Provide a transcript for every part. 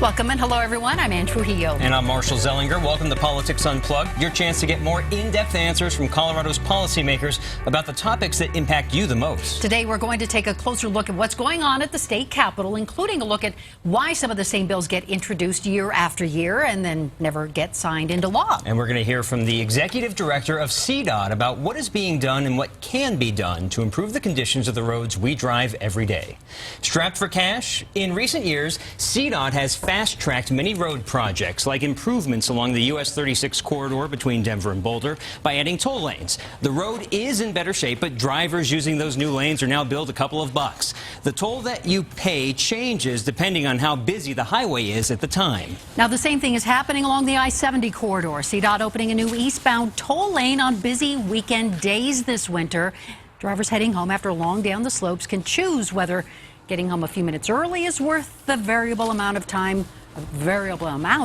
Welcome and hello everyone, I'm Anne Trujillo. And I'm Marshall Zelinger. Welcome to Politics Unplugged, your chance to get more in-depth answers from Colorado's policymakers about the topics that impact you the most. Today we're going to take a closer look at what's going on at the state capitol, including a look at why some of the same bills get introduced year after year and then never get signed into law. And we're going to hear from the Executive Director of CDOT about what is being done and what can be done to improve the conditions of the roads we drive every day. Strapped for cash? In recent years, CDOT has fast-tracked many road projects, like improvements along the US 36 corridor between Denver and Boulder by adding toll lanes. The road is in better shape, but drivers using those new lanes are now billed a couple of bucks. The toll that you pay changes depending on how busy the highway is at the time. Now, the same thing is happening along the I-70 corridor. CDOT opening a new eastbound toll lane on busy weekend days this winter. Drivers heading home after a long day on the slopes can choose whether getting home a few minutes early is worth the variable amount,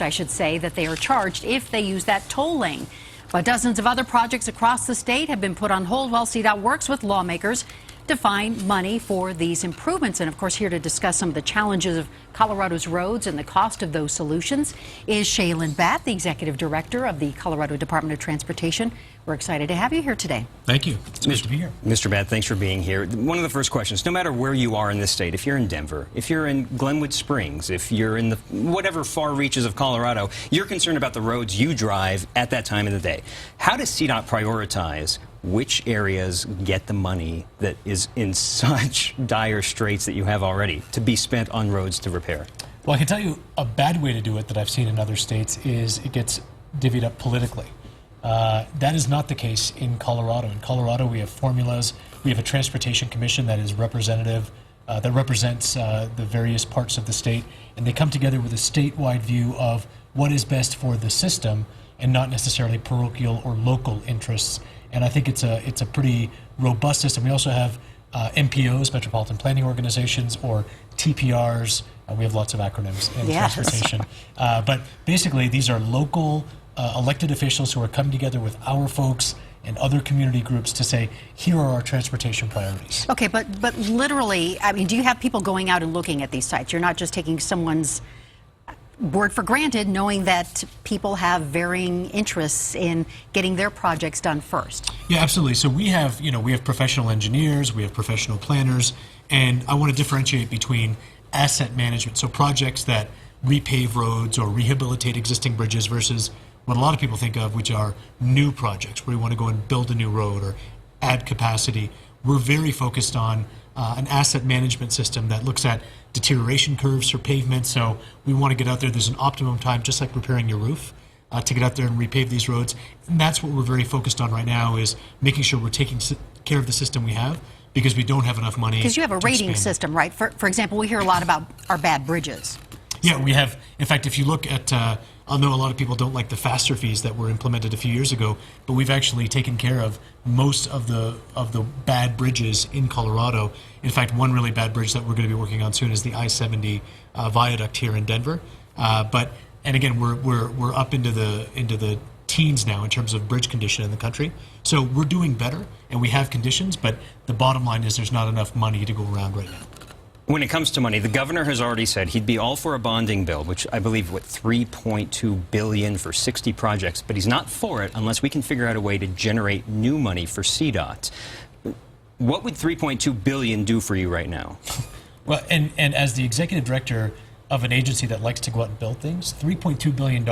I should say, that they are charged if they use that toll lane. But dozens of other projects across the state have been put on hold while CDOT works with lawmakers to find money for these improvements. And of course, here to discuss some of the challenges of Colorado's roads and the cost of those solutions is Shailen Bhatt, the Executive Director of the Colorado Department of Transportation. We're excited to have you here today. Thank you. It's good to be here. Mr. Bhatt, thanks for being here. One of the first questions, no matter where you are in this state, if you're in Denver, if you're in Glenwood Springs, if you're in the whatever far reaches of Colorado, you're concerned about the roads you drive at that time of the day. How does CDOT prioritize which areas get the money that is in such dire straits that you have already to be spent on roads to repair? Well, I can tell you a bad way to do it that I've seen in other states is it gets divvied up politically. That is not the case in Colorado. In Colorado, we have formulas. We have a transportation commission that is representative, that represents the various parts of the state, and they come together with a statewide view of what is best for the system and not necessarily parochial or local interests. And I think it's a pretty robust system. We also have MPOs, Metropolitan Planning Organizations, or TPRs. We have lots of acronyms in transportation. But basically, these are local elected officials who are coming together with our folks and other community groups to say, here are our transportation priorities. Okay, but literally, I mean, do you have people going out and looking at these sites? You're not just taking someone's word for granted, knowing that people have varying interests in getting their projects done first. Yeah, absolutely. So we have professional engineers, we have professional planners, and I want to differentiate between asset management, so projects that repave roads or rehabilitate existing bridges, versus what a lot of people think of, which are new projects where we want to go and build a new road or add capacity. We're very focused on an asset management system that looks at deterioration curves for pavement. So we want to get out there. There's an optimum time, just like repairing your roof, to get out there and repave these roads. And that's what we're very focused on right now, is making sure we're taking care of the system we have, because we don't have enough money. Because you have a rating system, right? For example, we hear a lot about our bad bridges. Yeah, we have. In fact, if you look at, I know a lot of people don't like the faster fees that were implemented a few years ago, but we've actually taken care of most of the bad bridges in Colorado. In fact, one really bad bridge that we're going to be working on soon is the I-70 viaduct here in Denver. And again, we're up into the teens now in terms of bridge condition in the country. So we're doing better, and we have conditions, but the bottom line is there's not enough money to go around right now. When it comes to money, the governor has already said he'd be all for a bonding bill, which I believe, $3.2 billion for 60 projects, but he's not for it unless we can figure out a way to generate new money for CDOT. What would $3.2 billion do for you right now? Well, and as the executive director of an agency that likes to go out and build things, $3.2 billion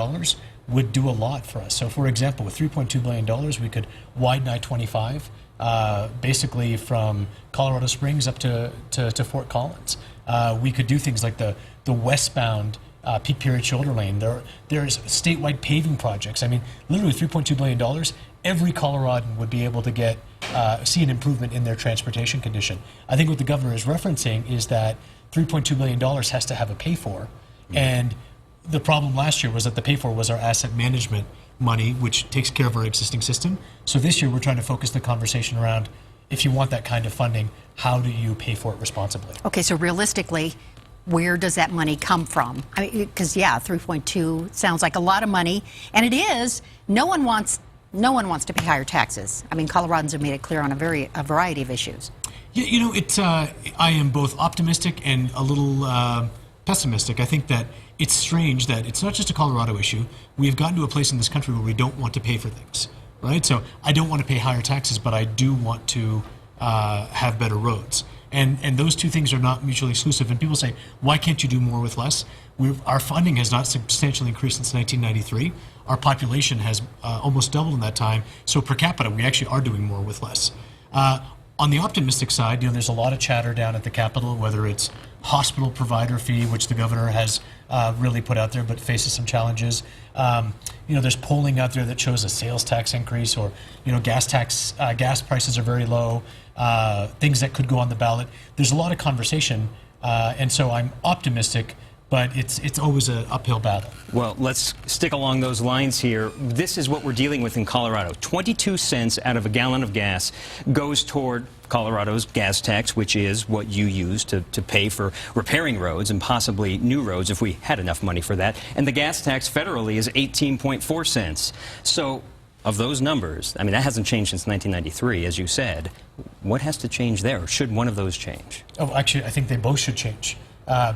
would do a lot for us. So, for example, with $3.2 billion, we could widen I-25, basically from Colorado Springs up to Fort Collins. We could do things like the westbound peak period shoulder lane. There's statewide paving projects. I mean, literally $3.2 billion, every Coloradan would be able to see an improvement in their transportation condition. I think what the governor is referencing is that $3.2 billion has to have a pay-for, and the problem last year was that the pay-for was our asset management money, which takes care of our existing system. So this year we're trying to focus the conversation around, if you want that kind of funding, how do you pay for it responsibly? Okay, so realistically, where does that money come from? I mean, because 3.2 sounds like a lot of money, and it is. No one wants to pay higher taxes. I mean, Coloradans have made it clear on a variety of issues. Yeah, I am both optimistic and a little pessimistic. I think that it's strange that it's not just a Colorado issue. We have gotten to a place in this country where we don't want to pay for things, right? So I don't want to pay higher taxes, but I do want to have better roads. And those two things are not mutually exclusive. And people say, why can't you do more with less? Our funding has not substantially increased since 1993. Our population has almost doubled in that time. So per capita, we actually are doing more with less. On the optimistic side, there's a lot of chatter down at the Capitol, whether it's hospital provider fee, which the governor has really put out there, but faces some challenges. There's polling out there that shows a sales tax increase, or gas prices are very low. Things that could go on the ballot. There's a lot of conversation, and so I'm optimistic. But it's always an uphill battle. Well, let's stick along those lines here. This is what we're dealing with in Colorado. 22 cents out of a gallon of gas goes toward Colorado's gas tax, which is what you use to pay for repairing roads and possibly new roads if we had enough money for that. And the gas tax federally is 18.4 cents. So of those numbers, I mean, that hasn't changed since 1993, as you said. What has to change there? Should one of those change? Oh, actually, I think they both should change.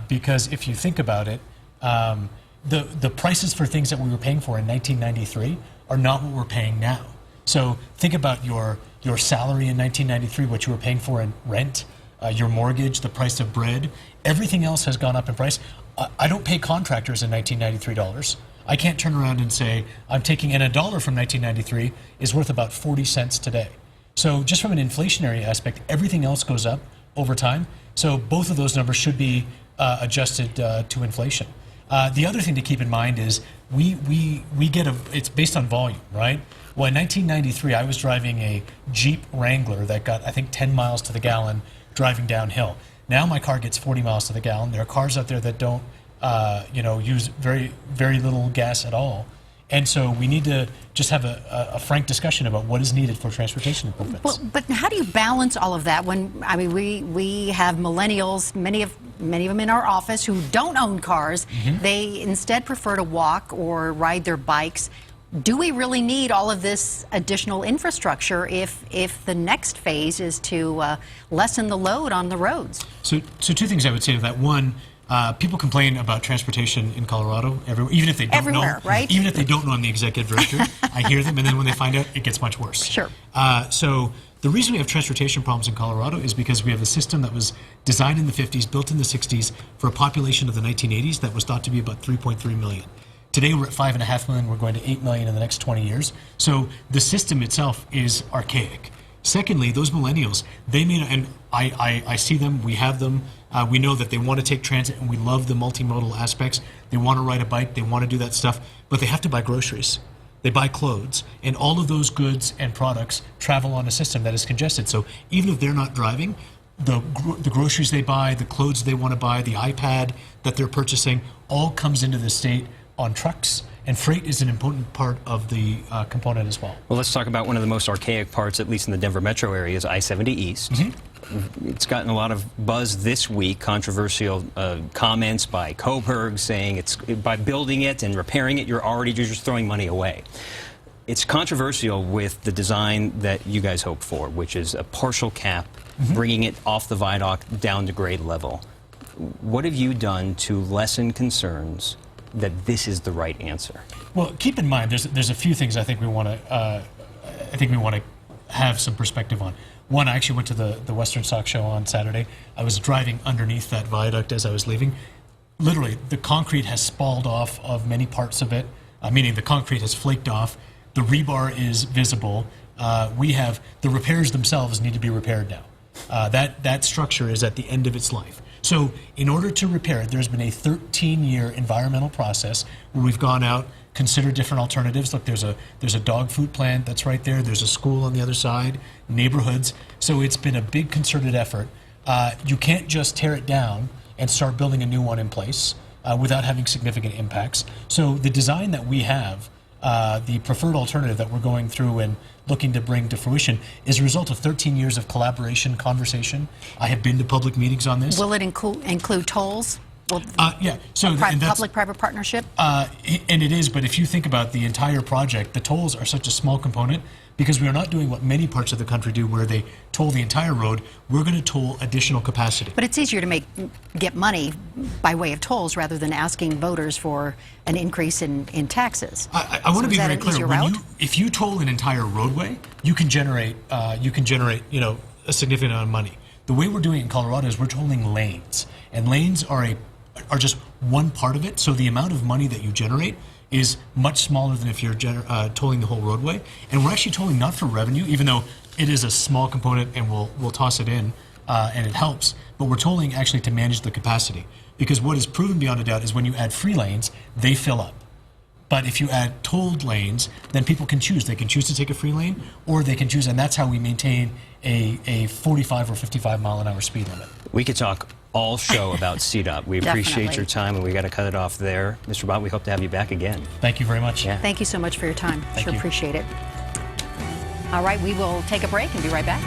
Because if you think about it, the prices for things that we were paying for in 1993 are not what we're paying now. So think about your salary in 1993, what you were paying for in rent, your mortgage, the price of bread. Everything else has gone up in price. I don't pay contractors in 1993 dollars. I can't turn around and say I'm taking in $1 from 1993 is worth about 40 cents today. So just from an inflationary aspect, everything else goes up over time. So both of those numbers should be adjusted to inflation. The other thing to keep in mind is it's based on volume, right? Well, in 1993, I was driving a Jeep Wrangler that got, I think, 10 miles to the gallon driving downhill. Now my car gets 40 miles to the gallon. There are cars out there that don't, use very, very little gas at all. And so we need to just have a frank discussion about what is needed for transportation improvements. Well, but how do you balance all of that when, I mean, we have millennials, many of them in our office who don't own cars. Mm-hmm. They instead prefer to walk or ride their bikes. Do we really need all of this additional infrastructure if the next phase is to lessen the load on the roads? So two things I would say to that. One, people complain about transportation in Colorado even if they don't know. Right? Even if they don't know I'm the executive director, I hear them, and then when they find out, it gets much worse. Sure. So the reason we have transportation problems in Colorado is because we have a system that was designed in the 50s, built in the 60s, for a population of the 1980s that was thought to be about 3.3 million. Today we're at 5.5 million. We're going to 8 million in the next 20 years. So the system itself is archaic. Secondly, those millennials, they may not, and I see them, we have them, we know that they want to take transit, and we love the multimodal aspects. They want to ride a bike, they want to do that stuff, but they have to buy groceries. They buy clothes, and all of those goods and products travel on a system that is congested. So even if they're not driving, the groceries they buy, the clothes they want to buy, the iPad that they're purchasing, all comes into the state on trucks. And freight is an important part of the component as well. Well, let's talk about one of the most archaic parts, at least in the Denver metro area, is I-70 East. Mm-hmm. It's gotten a lot of buzz this week, controversial comments by Coburg saying it's by building it and repairing it, you're just throwing money away. It's controversial with the design that you guys hope for, which is a partial cap, mm-hmm. bringing it off the viaduct down to grade level. What have you done to lessen concerns that this is the right answer? Well, keep in mind, there's a few things I think we want to have some perspective on. One, I actually went to the Western Stock Show on Saturday. I was driving underneath that viaduct as I was leaving. Literally, the concrete has spalled off of many parts of it, meaning the concrete has flaked off. The rebar is visible. The repairs themselves need to be repaired now. That structure is at the end of its life. So in order to repair it, there's been a 13-year environmental process where we've gone out, considered different alternatives. Look, there's a dog food plant that's right there. There's a school on the other side, neighborhoods. So it's been a big concerted effort. You can't just tear it down and start building a new one in place without having significant impacts. So the design that we have, the preferred alternative that we're going through and looking to bring to fruition, is a result of 13 years of collaboration, conversation. I have been to public meetings on this. Will it include tolls? Well, Yeah. So and that's, public-private partnership? and it is, but if you think about the entire project, the tolls are such a small component because we are not doing what many parts of the country do where they toll the entire road. We're going to toll additional capacity. But it's easier to get money by way of tolls rather than asking voters for an increase in taxes. I want to be very clear. If you toll an entire roadway, you can generate a significant amount of money. The way we're doing it in Colorado is we're tolling lanes, and lanes are just one part of it. So the amount of money that you generate is much smaller than if you're tolling the whole roadway. And we're actually tolling not for revenue, even though it is a small component, and we'll toss it in, and it helps. But we're tolling actually to manage the capacity, because what is proven beyond a doubt is when you add free lanes, they fill up. But if you add tolled lanes, then people can choose. They can choose to take a free lane, or they can choose, and that's how we maintain a 45 or 55 mile an hour speed limit. We could talk all show about CDOT. We appreciate your time, and we got to cut it off there. Mr. Bhatt, we hope to have you back again. Thank you very much. Yeah. Thank you so much for your time. Thank Sure you. appreciate it. All right, we will take a break and be right back.